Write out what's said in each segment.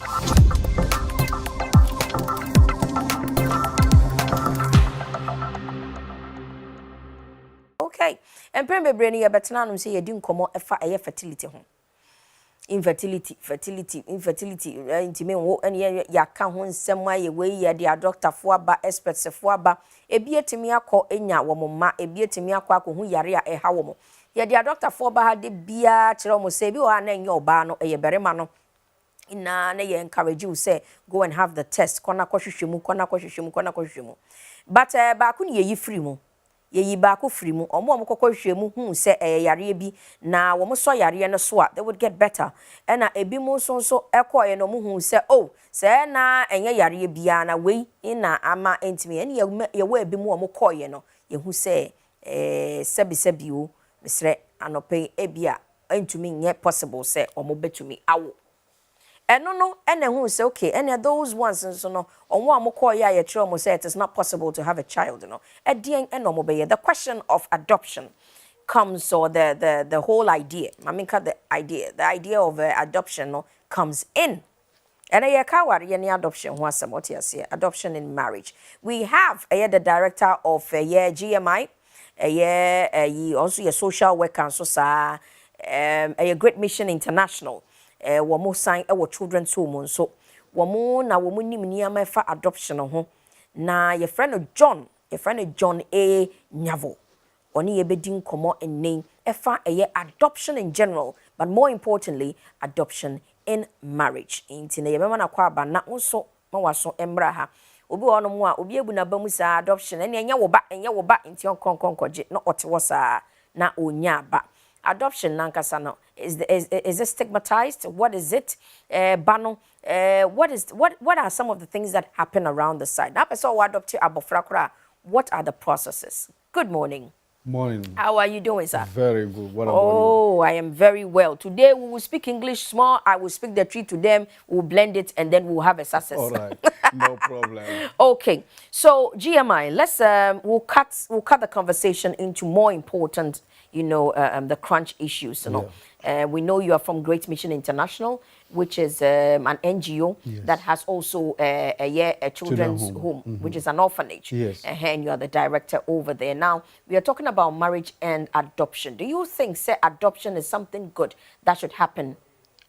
Okay, and Premier Brainy, but now I'm saying you didn't come out a fertility home. Infertility, intimate, and ya can't hon some way away, ya dear doctor for ba experts for ba, a beer to me a call enya woman, a beer to me a quack who yaria a how. Ya dear doctor for ba had the beer, Chiromo say, you are name your barno, a berry mano. Na encourage you say go and have the test kona kwahwehwemu but baako ne yeyi free mu yeyi baako free mu omo kokɔhwehwemu hu se yare bi na wo mo so yare no so a they would get better na ebi mu so ekoye no mo hu se oh se na enye yare bia na wei na ama entimi ene ye wo ebi mu omo koye no ye hu se sebi o mesre anope ebia entumi nye possible se omo betumi awo no, and who say okay, and those ones and so no, on one more call ya say it is not possible to have a child, you know. At the end, the question of adoption comes, or the whole idea. I mean, the idea of adoption no, comes in. And I kawari any adoption was what you say, adoption in marriage. We have the director of GMI, also a social worker, so a Great Mission International. Wamo sign our children's home so wamo na wamo nim niyama fa adoption ho na your friend John A Nyavo oni ye bedin komo enen efa adoption in general but more importantly adoption in marriage inti na ye mema na kwa aba na nso ma waso embra ha obi wono mu a obi ebu na ba mu sa adoption enye wo ba inti onkonkonkoje na otewo sa na onya ba. Adoption nankasa no is it stigmatized? What is it? Bano. What are some of the things that happen around the side? Now, so adopt abofrakura. What are the processes? Good morning. Morning. How are you doing, sir? Very good. What about you? Oh, I am very well. Today we will speak English small. I will speak the tree to them. We'll blend it and then we'll have a success. All right. No problem. Okay. So GMI, let's we'll cut the conversation into more important, the crunch issues. We know you are from Great Mission International, which is an NGO that has also a children's home, which is an orphanage. Yes. And you are the director over there. Now, we are talking about marriage and adoption. Do you think, adoption is something good that should happen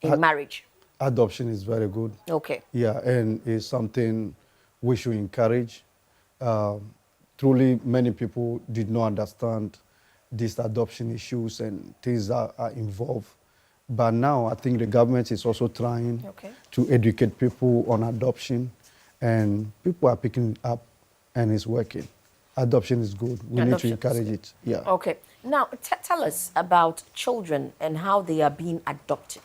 in marriage? Adoption is very good. Okay. Yeah, and it's something we should encourage. Truly, many people did not understand these adoption issues and things that are involved. But now I think the government is also trying to educate people on adoption, and people are picking it up and it's working. Adoption is good. We need to encourage it. Yeah. Okay. Now, tell us about children and how they are being adopted.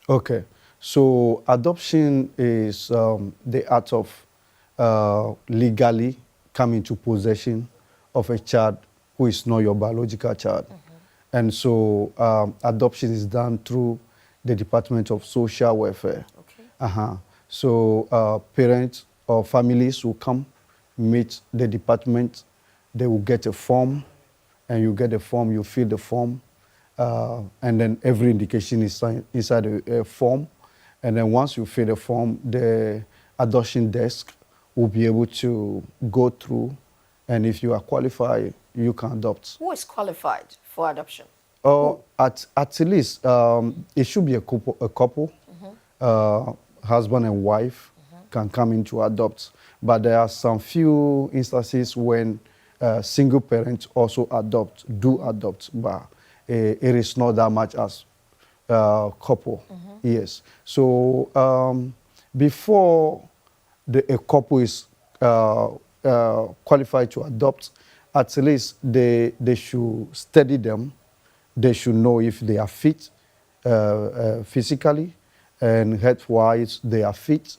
Okay. So adoption is the act of legally coming to possession of a child who is not your biological child. And so adoption is done through the Department of Social Welfare. Okay. So parents or families will come, meet the department, they will get a form, and you get the form, you fill the form, and then every indication is inside the form. And then once you fill the form, the adoption desk will be able to go through, and if you are qualified, you can adopt. Who is qualified for adoption? At least it should be a couple, husband and wife can come in to adopt. But there are some few instances when single parents also do adopt, but it is not that much as couple. Yes. So before a couple is qualified to adopt, at least they should study them. They should know if they are fit physically and health-wise they are fit,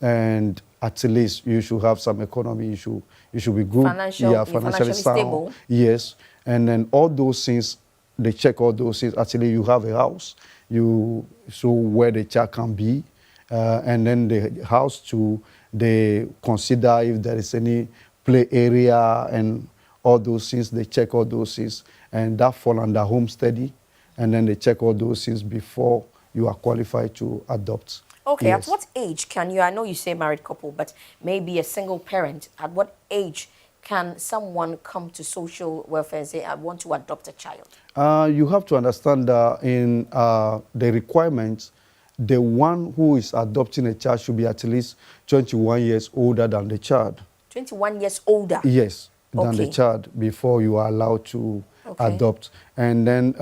and at least you should have some economy. You should be good. Financially sound. Stable. Yes, and then all those things, they check all those things. Actually, you have a house. So where the child can be, and then the house too. They consider if there is any play area and all those things. They check all those things, and that fall under home study, and then they check all those things before you are qualified to adopt. Okay, at Yes. what age can you, I know you say married couple, but maybe a single parent, at what age can someone come to social welfare and say, I want to adopt a child? You have to understand that in the requirements, the one who is adopting a child should be at least 21 years older than the child. 21 years older? Yes, than the Okay. child before you are allowed to Okay. adopt. And then,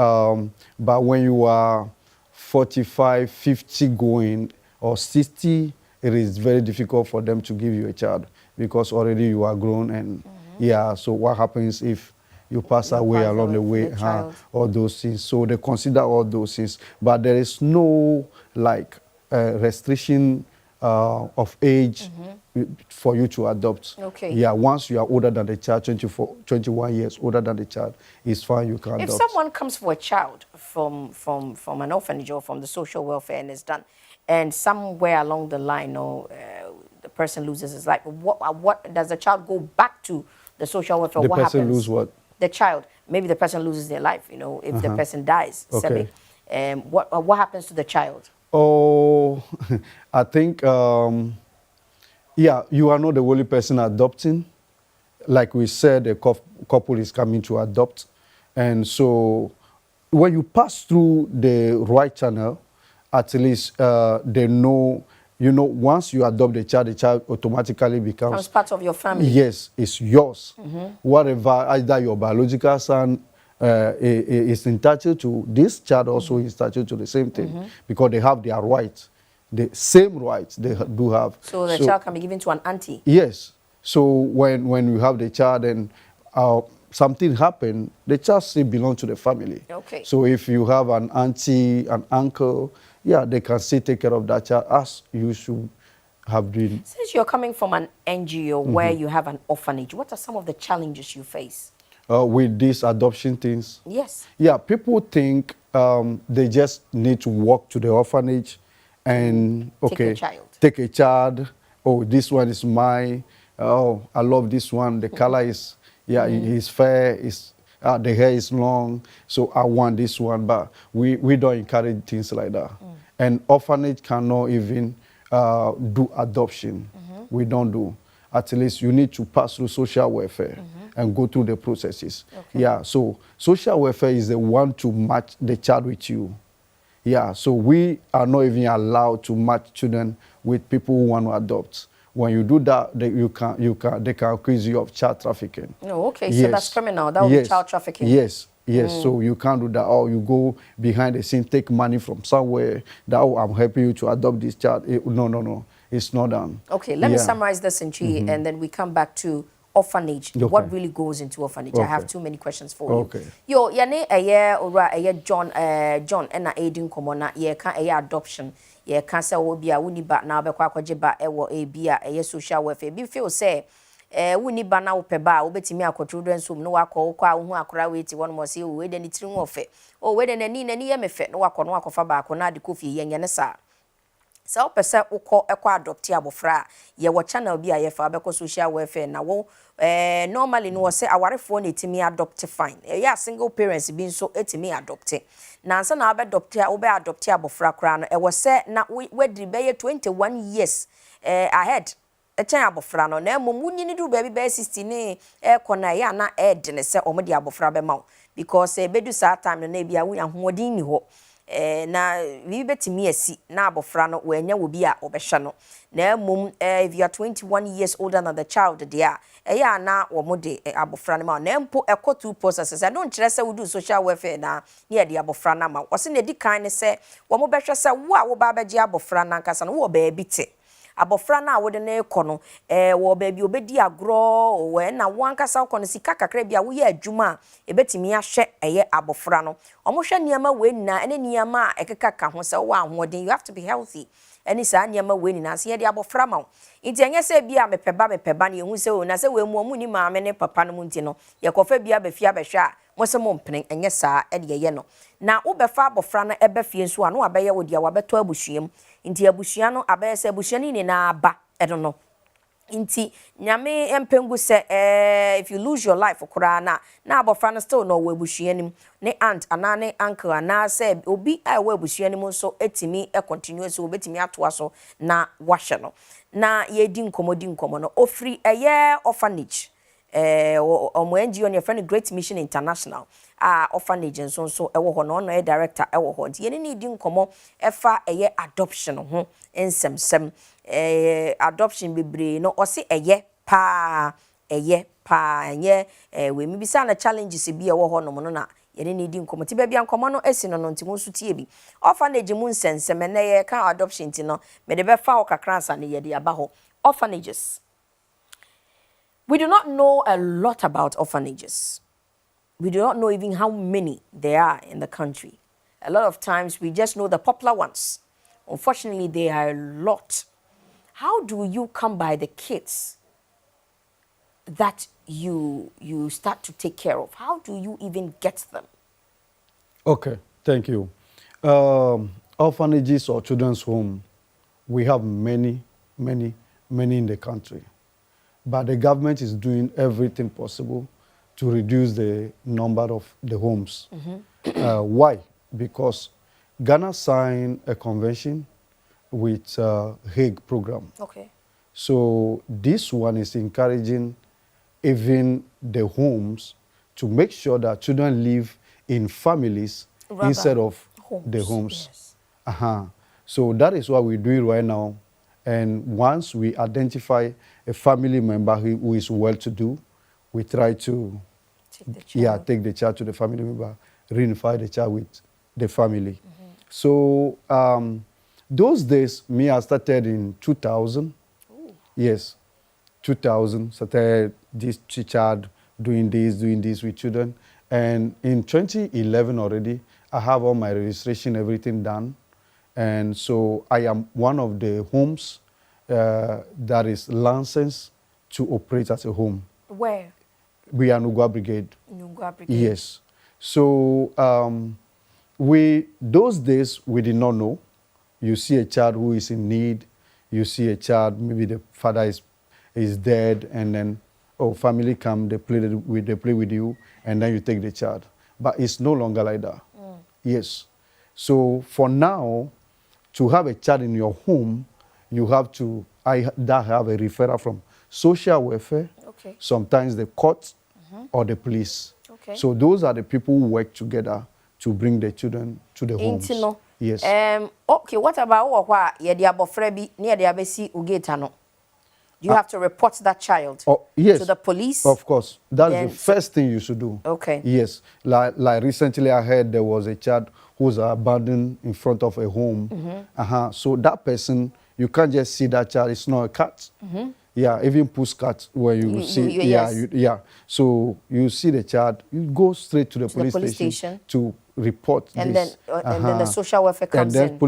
but when you are 45, 50 going, or 60, it is very difficult for them to give you a child because already you are grown. And yeah, so what happens if you pass You away pass along the away way, the child. all those things. So they consider all those things. But there is no like restriction of age for you to adopt. Okay. Yeah, once you are older than the child, 21 years older than the child, it's fine, you can If adopt. someone comes for a child from an orphanage or from the social welfare and is done, and somewhere along the line, or the person loses his life, what does the child go back to the social welfare? The What person happens? lose what? The child. Maybe the person loses their life. You know, if the person dies. Okay. Sebi. What happens to the child? Oh, I think, yeah, you are not the only person adopting. Like we said, the couple is coming to adopt. And so when you pass through the right channel, at least they know, you know, once you adopt the child automatically Becomes part of your family. yes, it's yours. Whatever, either your biological son is entitled to, this child also is entitled to the same thing because they have their rights, the same rights they do have. So the child can be given to an auntie. Yes. So when you have the child and something happened, the child still belongs to the family. Okay. So if you have an auntie, an uncle, yeah, they can still take care of that child as you should have been. Since you're coming from an NGO where you have an orphanage, what are some of the challenges you face? With these adoption things. Yes. Yeah, people think they just need to walk to the orphanage and, okay, take a child. Oh, this one is mine. Oh, I love this one. The color is, yeah, he's fair. The hair is long. So I want this one. But we don't encourage things like that. And orphanage cannot even do adoption. We don't do. At least you need to pass through social welfare and go through the processes. Okay. Yeah, so social welfare is the one to match the child with you. Yeah, so we are not even allowed to match children with people who want to adopt. When you do that, they can accuse you of child trafficking. No, okay, yes. So that's criminal. That would be child trafficking. Yes, yes. So you can't do that. Or you go behind the scene, take money from somewhere. That, oh, I'm helping you to adopt this child. No. It's not done. Okay, let me summarize this in Chi, and then we come back to orphanage. Okay. What really goes into orphanage? Okay. I have too many questions for Okay. you. Yo, yane aye ora aye John ena aidin komona ye kan aye adoption. Ye kan se wo bia woni ba na obekwa akwaje ba ewo e bia aye social welfare. Bi feel say woni ba na wo pe ba obetimi akotrodren so no wakọ kwa hu akora we ti won mo se we de ni tiri ho fe. O we de nani ye me fe no wakofa ba ko na de kofi ye nyane sa. So person ukọ ekọ adopt abofra ye wo channel bi aye fa abekọ social welfare na wo normally no say awarefo na etimi adopt fine ya single parents bi nso etimi adopt na nsa na adopt abofra kra no wo say na wedri be 21 years ahead echen abofra no na mom wunyini du ba bi be 60 ne ekọ na ya na ed ne se omde abofra be ma because bedu sa time na bia wo ahoodin ni ho na we betimi asi na abofra no wanya wo bi a obehwe no na mum if you are 21 years older than the child there ya na wo mode abofra no ma na mpo two processes I don't kire say we do social welfare na ne de abofra na ma wo se na di kan ne se wo mo behwe se wo a wo ba beje abofra na nkasa no wo ba bite abofra na wo de na ekọ no wo ba bi obedi agro we na wo ankasa wo no sika kakra bia wo ye adwuma ebetimi ahwe eye abofra no omo hwe niam we nina ene niam a ekeka ka ho se wo ahoden you have to be healthy eni sa niam we nina se ye de abofra ma nti enye se bia mepeba na ehu se o na se we mu ni maame ne papa no nti no ye kofa bia ba fia behwe a mo se mo mpene enye sa e de ye no na wo befa abofra no ebe fie nso a no abaye wo dia wabeto abusuam nti abusua no abeye se abusua ni na aba edo no Inti nyame empengu se if you lose your life okura na abofra no still no webusuanim ne aunt ana ne uncle ana se obi a webusuanim so etimi e continue so obetimi atoa so na wahye no na ye di nkomo no ofri eye orphanage omo NGO ne friend Great Mission International orphanage nso ewo ho no no director ewo ho nti ye ne di nkomo efa eye adoption ho ensemsem adoption bebre no ose eye pa nye we mi bisa na challenges bi ewo ho no na ye ne di nkomo ti ba bia nkomo no esi no nti mo so tie bi orphanage mu nsensem na ye kan adoption ti no me de be fa ho kakransa ne ye de aba ho orphanages. We do not know a lot about orphanages. We do not know even how many there are in the country. A lot of times we just know the popular ones. Unfortunately, there are a lot. How do you come by the kids that you start to take care of? How do you even get them? Okay, thank you. Orphanages or children's home, we have many in the country. But the government is doing everything possible to reduce the number of the homes. Why? Because Ghana signed a convention with Hague program. Okay. So this one is encouraging even the homes to make sure that children live in families rather instead of the homes. Yes. So that is what we're doing right now. And once we identify a family member who is well-to-do, we try to take the child to the family member, reunify the child with the family. So those days, I started in 2000. Ooh. Yes, 2000, started this child doing this with children. And in 2011 already, I have all my registration, everything done. And so I am one of the homes that is licensed to operate as a home. Where? We are Nugua Brigade. Nugua Brigade. Yes. So those days we did not know. You see a child who is in need. You see a child, maybe the father is dead, and then family come, they play with you, and then you take the child. But it's no longer like that. Yes. So for now, to have a child in your home, you have to have a referral from social welfare, sometimes the court or the police. Okay. So those are the people who work together to bring the children to the homes. Yes. Okay, what about what you near the abesi ugeta no? Do you have to report that child yes, to the police? Of course. That is the first thing you should do. Okay. Yes. Like recently I heard there was a child who was abandoned in front of a home. So that person, you can't just see that child. It's not a cat. Yeah, even pusscat where you see. So you see the child, you go straight to the police station to report and this. And then the social welfare comes in. And then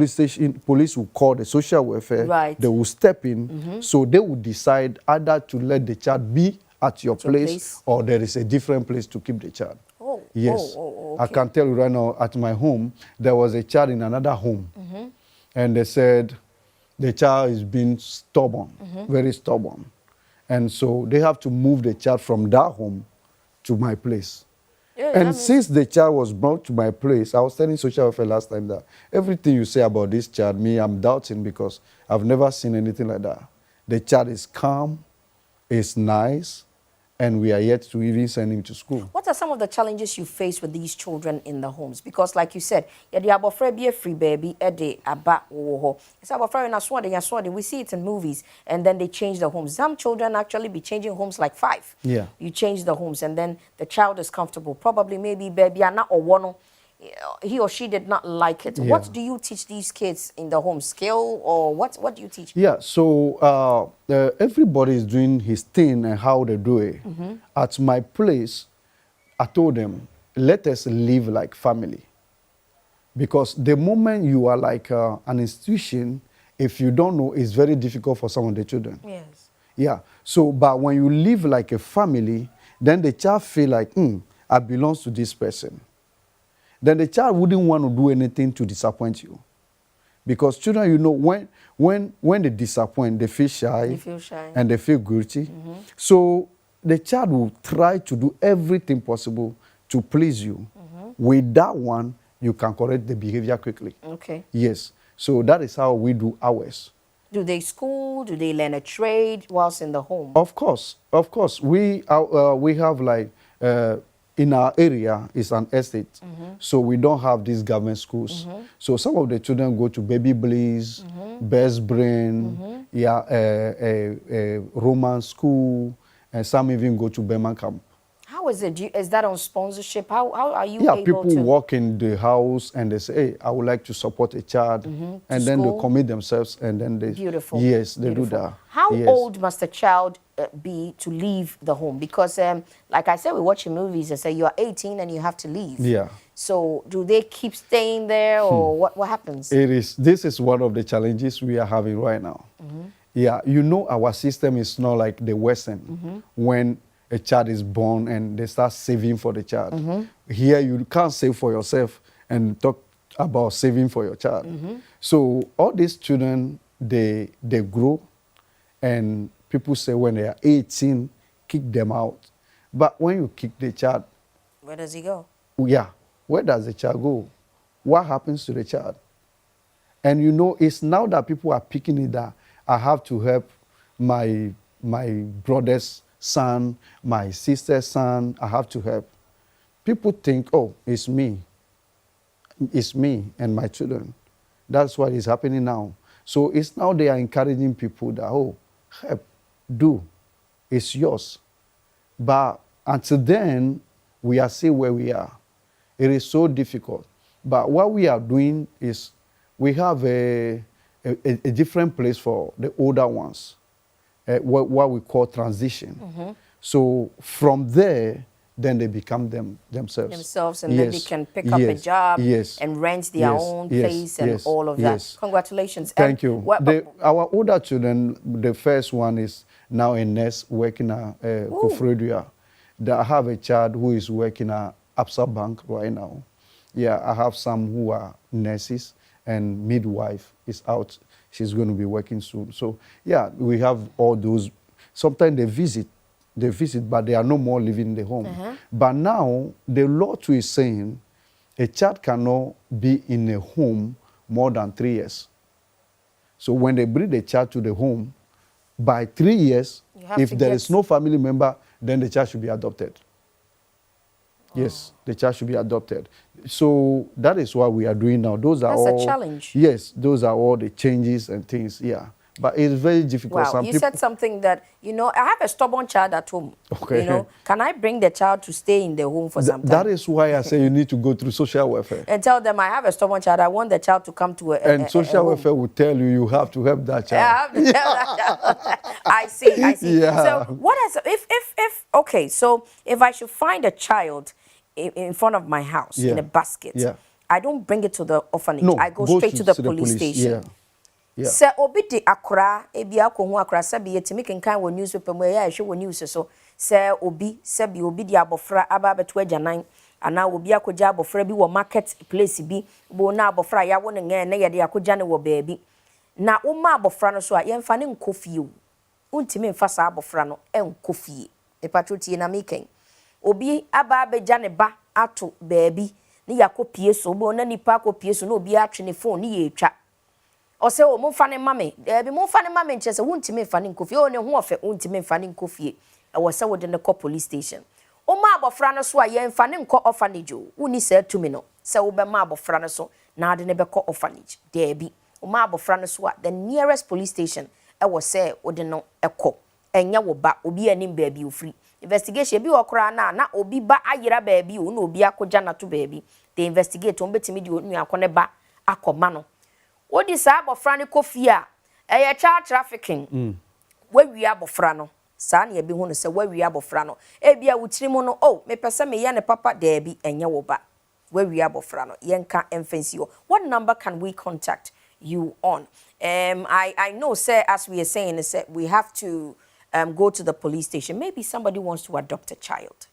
police will call the social welfare. Right. They will step in. So they will decide either to let the child be at your place or there is a different place to keep the child. Oh. Yes. Okay. I can tell you right now, at my home, there was a child in another home. And they said the child is being stubborn, very stubborn. And so they have to move the child from that home to my place. Yeah, and since the child was brought to my place, I was telling social welfare last time that everything you say about this child, I'm doubting because I've never seen anything like that. The child is calm, is nice, and we are yet to even send him to school. What are some of the challenges you face with these children in the homes? Because like you said, yeah, the abofra be a free baby, ede aba wo. It's abofra in aswadi. We see it in movies, and then they change the homes. Some children actually be changing homes like 5. Yeah. You change the homes, and then the child is comfortable. Probably maybe baby are not or one. He or she did not like it. Yeah. What do you teach these kids in the home? Skill or what do you teach? Yeah, so everybody is doing his thing and how they do it. At my place, I told them, let us live like family. Because the moment you are like an institution, if you don't know, it's very difficult for some of the children. Yes. Yeah, so but when you live like a family, then the child feel like, I belong to this person. Then the child wouldn't want to do anything to disappoint you. Because children, you know, when they disappoint, they feel shy. You feel shy. And they feel guilty. So the child will try to do everything possible to please you. With that one, you can correct the behavior quickly. Okay. Yes. So that is how we do ours. Do they school? Do they learn a trade whilst in the home? Of course. We have like in our area is an estate, so we don't have these government schools. So some of the children go to Baby Bliss, Best Brain, Roman school, and some even go to Berman Camp. How is it? Is that on sponsorship? How are you Yeah, able people to walk in the house and they say, "Hey, I would like to support a child," and then they commit themselves, and then they Beautiful. Yes, they Beautiful. do that. How Yes. old must a child be to leave the home? Because, like I said, we watch movies and say you are 18 and you have to leave. Yeah. So, do they keep staying there, or what happens? This is one of the challenges we are having right now. Yeah, you know, our system is not like the Western. When a child is born and they start saving for the child. Here you can't save for yourself and talk about saving for your child. So all these children, they grow, and people say when they are 18, kick them out. But when you kick the child, Where does he go? yeah, where does the child go? What happens to the child? And you know, it's now that people are picking it that I have to help my brother's son, my sister's son, I have to help. People think, oh, it's me and my children. That's what is happening now. So it's now they are encouraging people that, oh, help, do, it's yours. But until then, we are still where we are. It is so difficult. But what we are doing is we have a different place for the older ones. What we call transition. So from there, then they become themselves. And then they can pick up a job and rent their own place and all of that. Congratulations. Thank you. Our older children, the first one is now a nurse working at Kufredua. I have a child who is working at Absa Bank right now. Yeah, I have some who are nurses, and midwife is out. She's going to be working soon. So, yeah, we have all those. Sometimes they visit, but they are no more living in the home. But now, the law too is saying a child cannot be in a home more than 3 years. So when they bring the child to the home, by 3 years, if there is no family member, then the child should be adopted. Yes, the child should be adopted. So that is what we are doing now. That's all, a challenge. Yes, those are all the changes and things, yeah. But it's very difficult. Wow, you said something that, you know, I have a stubborn child at home. Okay. You know, can I bring the child to stay in the home for some time? That is why I say you need to go through social welfare. And tell them I have a stubborn child. I want the child to come to And social welfare will tell you have to help that child. I have to tell that child. I see. Yeah. So what is, okay, so if I should find a child in front of my house in a basket, I don't bring it to the orphanage. No, I go straight to the police station. Yeah. Se obi di akora ebi akohu akora sabi yetimi kenkan wo newspaper mo ya ehwe wo news so se obi sabi obi di abofra aba beto agyanan ana obi akogya abofra bi wo market place bi bo na abofra ya wo ne nge na ye de akogya ne wo baabi na wo ma abofra no so a ye mfa ne nkofie o untimi mfa sa abofra no enkofie e patroti na meken obi aba abegya ne ba ato baabi ne yakopie so bo na nipa akopie so na obi atwe ne phone ne ye etwa o se o mo fa ne mame bi mo fa ne mame nche se wuntime fa ne nkofie o ne ho ofe wuntime fa ne nkofie e wo se wo de ne ko police station o ma abofra no so a ye mfa ne nko orphanage o uni se tumi no se wo be ma abofra no so na ade ne be ko orphanage there bi o ma abofra no so a the nearest police station e wo se wo de no ekọ enya wo ba obi anim ba bi ofri investigation bi okra na obi ba ayira ba bi o na obi akogya na to ba bi the investigate on betimi di onu akọ ba akoma no Odi sa abofra ne kofi a eye child trafficking wawi abofra no sa na ye bi hu no se wawi abofra no e bia wutiri mu no me pese me ye ne papa da bi enye wo ba wawi abofra no yenka emfancy o what number can we contact you on I know say as we are saying is that we have to go to the police station. Maybe somebody wants to adopt a child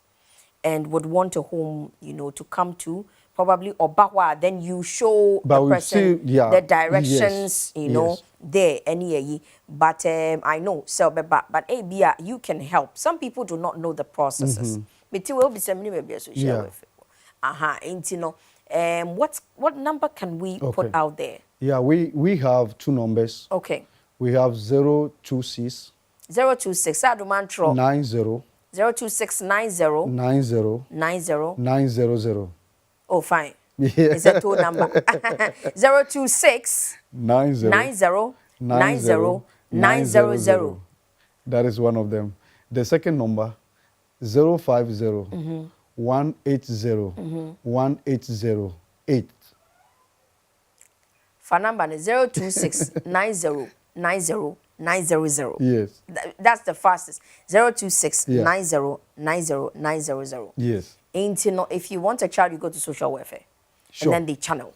and would want a home, you know, to come to, probably Obawa, then you show But the we person still, yeah, the directions, yes, you know, yes. there, any. But I know, so, but ABA, you can help. Some people do not know the processes. But you will be sending me a social Yeah. with. Ain't you know, what number can we put Okay. out there? Yeah, we have two numbers. Okay. We have 026 026, Adumantro. 90 02690 90 90. 900. Oh, fine. Yeah. It's a two number. 026 90 90 90 900. 900. That is one of them. The second number, 050 180 1808. For number is 026 90 90 900. Yes. That's the fastest. 026 Yeah. 90 90 900. Yes. Ain't you know, if you want a child, you go to social welfare. Sure. And then they channel.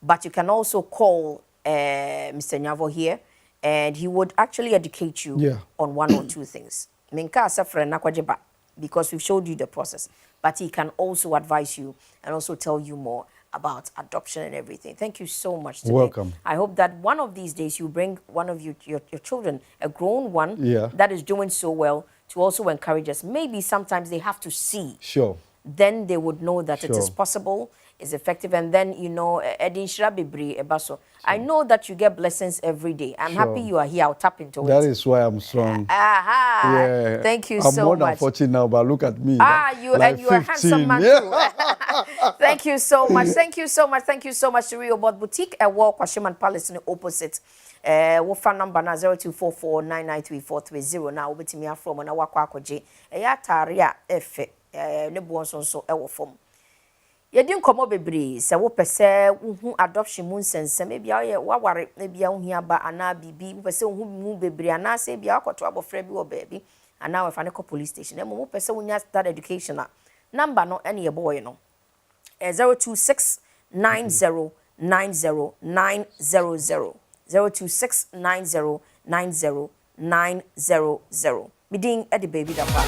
But you can also call Mr. Nyavo here, and he would actually educate you Yeah. on one or two things. Menka asafre nakwajeba, because we've showed you the process. But he can also advise you and also tell you more about adoption and everything. Thank you so much today. Welcome. I hope that one of these days you bring one of your children, a grown one, Yeah. that is doing so well, to also encourage us. Maybe sometimes they have to see. Sure. Then they would know that it is Sure. possible, is effective, and then, you know, Edin Shirabibri Ebaso. I know that you get blessings every day. I'm Sure. happy you are here. I'll tap into That it. is why I'm strong. Aha! Yeah. Thank you I'm so more than much. 40 now, but look at me. You like and you're a handsome 15. man Yeah. too. Thank you so much. Thank you so much. Thank you so much to Rio Bot Boutique at Walk Washerman Palace in the opposite. Wo phone number na 0244993430 na wo betimi afro na wakwa akwaje. Ya tare a efe ne bo nso e wo fom. Yedi nkomo bebre se wo pese uhu adoption mu nsensem e bia ye waware e bia hu aba ana bibi wo pese uhu mu bebre ana se bia akoto abofra bi wo baabi ana we fa ne ko police station e mo pese unya start education a number no ene ye boy no 026 90 90 900 026 90 90 900 Midin Eddie baby da pa.